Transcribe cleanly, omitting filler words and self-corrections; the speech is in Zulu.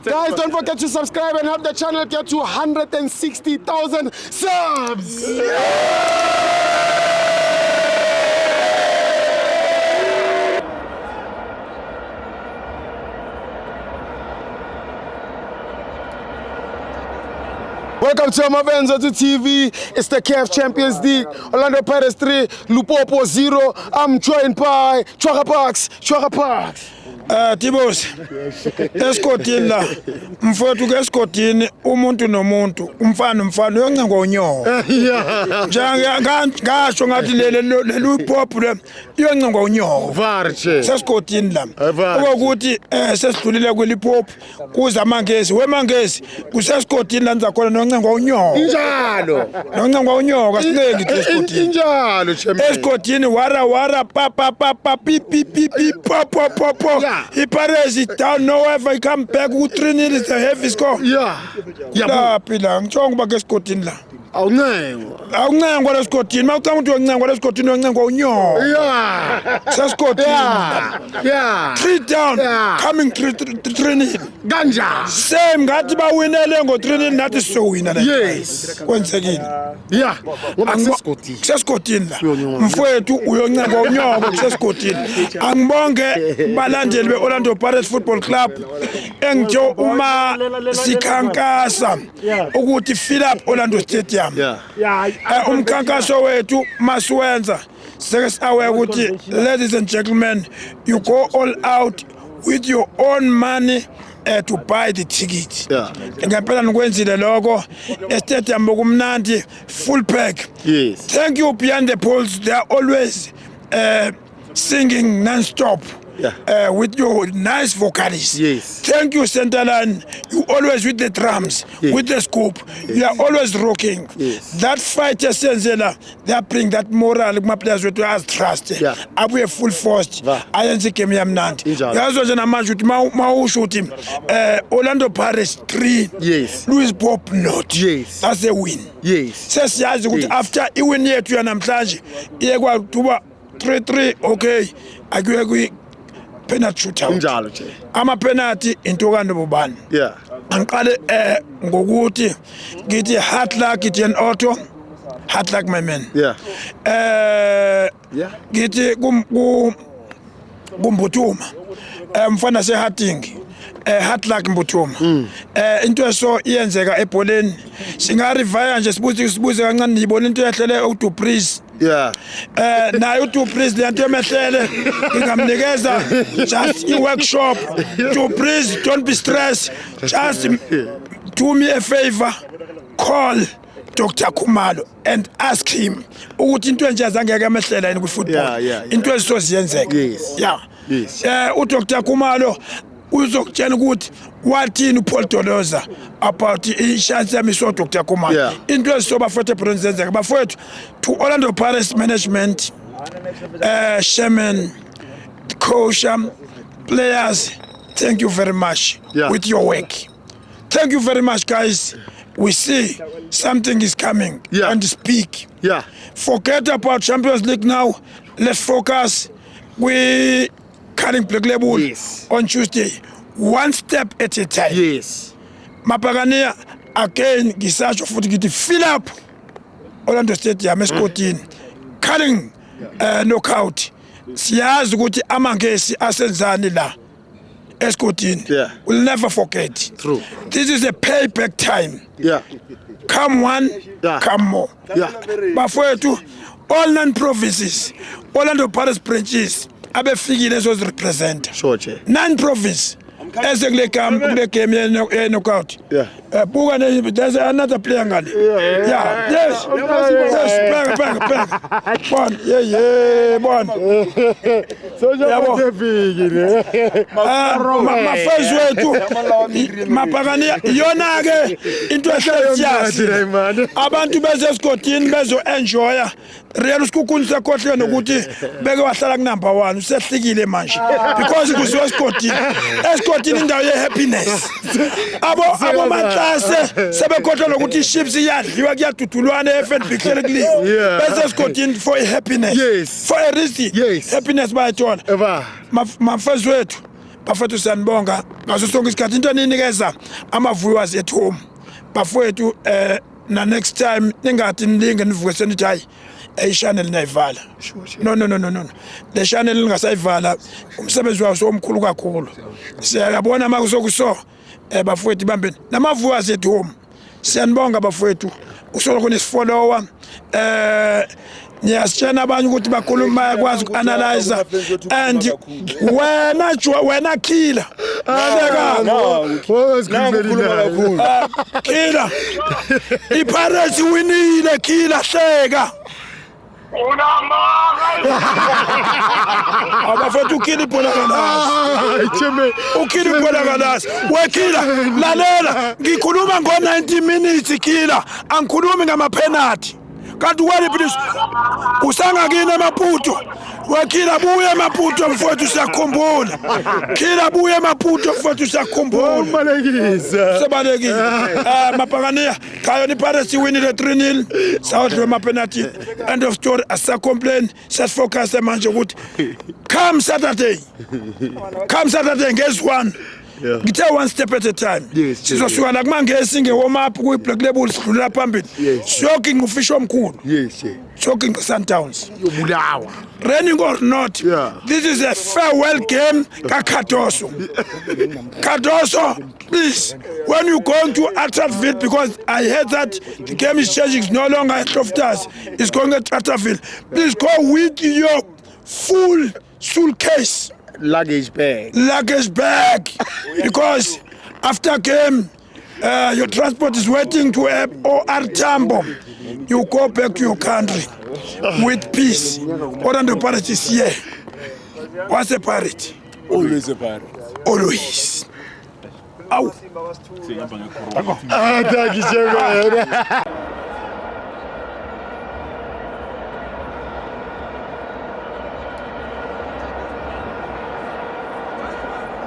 Guys, don't forget to subscribe and help the channel get to 160,000 subs. Welcome to Amavenza to TV. It's the CAF Champions League. Orlando Pirates 3, Lupopo 0. I'm joined by Chwaka Parks. Tibos, esikotini la mfowethu ke esikotini umuntu nomuntu umfana uyoncenga ngonyoko ngasho ngathi lelu pop le iyoncenga ngonyoko Varche sesikotini la ukuthi sesidlulile kweli pop kuza amangezi wemangezi kusesikotini la nizakhona noncenga ngonyoko noncenga ngonyoko asineki esikotini injalo champion esikotini wara pa pi po Iparezi down nowhere come back with 3-0 is the heavy score. Yeah. Phila ngicong ba ke sikotini la. Awuncengo lesikotini mawucanga ukuthi uyoncenga lesikotini uyoncenga unyo. Yeah. Sesikotini. Yeah. 3 down coming 3-0. Ganja. Same ngathi bawinele ngo 3-0 nathi sowina la. Yes. Kwenzekile. Yeah. Ngoba sesikotini la. Mfowethu uyoncenga unyoko sesikotini. Angibonge balandeli beOrlando Pirates Football Club engitho uma sikhankasa ukuthi fill up Orlando Stadium. Umkhankaso wethu masiwenza seke sawe ukuthi ladies and gentlemen you go all out with your own money to buy the ticket. Ngempela nikwenzile lokho estadium bokumnandi full pack. Yes. Thank you Beyond the Poles, they are always singing non-stop. With your nice vocalists. Yes. Thank you, Centerline. You always with the drums, with the scoop. You are always rocking. Yes. That fight, Senzela, they bring that moral. My players with us trust. We are full force. I am the Kemiamnant. Yazo jana manjut mau shoot him. Orlando Pirates 3. Yes. Louis Pop not. Yes. That's a win. Yes. Says yes. After you win here to Yanamtaji, you go to 3-3. Okay. I penalty shootout. Njalo nje. Ama penalty into kando bobani. Yeah. Angiqale ngokuthi ngithi hard luck Jen Otto. Hard luck my man. Yeah. Ngithi kumbuthuma. Mfana se Hatting. Hard luck Mbuthuma. Into eso iyenzeka ebholeni. Singa revire nje sibuze kancane nibona into ehlele uDu Breeze. Yeah. Nayo uDu Breeze le nto emehlele ngingamnikeza just a workshop. UDu Breeze, don't be stressed, just do me a favor, call Dr. Khumalo and ask him ukuthi into enje azangeke emehlela yini kwifootball into ezizoziyenzeka. Yes. uDr. Khumalo uzokutshela ukuthi wathini uPaul Doloza about i-chance yami so Dr. Khumalo into ezisoba futhi bronzenzeka bafowethu to Orlando Pirates management, chairman, coach, players, thank you very much with your work. Thank you very much, guys. We see something is coming and speak. Forget about Champions League now. Let's focus. We carrying Black Label on Tuesday. One step at a time. Yes. Mapagania again gisasho futhi ngithi fill up Orlando Stadium esikotini. Carrying knockout. Siyazi ukuthi amangesi asenzani la esikotini. We'll never forget. True. This is a payback time. Come one, come more. Bafowethu all non-provinces, Orlando Pirates branches abefikile ezozirepresent. Nine province ezekule game knockout. Buka there's another player ngale. Yes. Bang. Bon, bon. So yafikile. Mafezi wethu mapakania yona ke into ehlezi abantu bezesikotini bezo enjoya real usikukuni sekhohle nokuthi beke wahlala ku number 1 usehlikile manje because kuziwe esikotini indawo ye happiness abo matlase sebekhohle nokuthi ships iyadliwa kuyadudulwana eFNB kuhlelekile bezesikotini for a happiness for a reason happiness bayithola mafezi wethu bafethu siyanibonga ngaso sonke isikhathi into eninikeza ama-viewers at home bafethu na next time ningathi nilinge nivuke senithi hayi channel nayivala no le channel lingasayivala umsebenzi wawo somkhulu kakhulu siyabona makusokuso bafethu bambeni nama-viewers at home siyanibonga bafethu usoloko nisifollower niyasitshena abanye ukuthi bakhuluma bayakwazi uku-analyze and wena Killer Killer iPirates winile Killer hleka abafethu uKilla ibholakalazi uKilla ibholakalazi weKilla lalela ngikhuluma ngo-90 minutes Killer angikhulumi ngama-penalty kanti wena please usangakini eMaputo weKilla buye eMaputo mfowethu siyakhumbula Killa buye eMaputo mfowethu siyakhumbula Malekisa sebalekile mapakaniya kayo ni Pirates winile 3-0 sawudlwe ama-penalty end of story asisacomplain siyafocus manje ukuthi come Saturday ngezi-1 ngithe one step at a time sizosuka la kumangesi nge-warm up kuyi-Black Label sidlulela phambili siyoke ngufisho omkhulu siyoke nge-Sundowns raining or not this is a farewell game kaKhadoso Khadoso please when you go to Atteridgeville because I heard that the game is changing it's no longer at Loftus it's going at Atteridgeville please go with your full suitcase luggage bag because after game your transport is waiting to OR Tambo you go back to your country with peace. Orlando Pirates is here. What's a pirate? Always a pirate. Always. Ow. Thank you,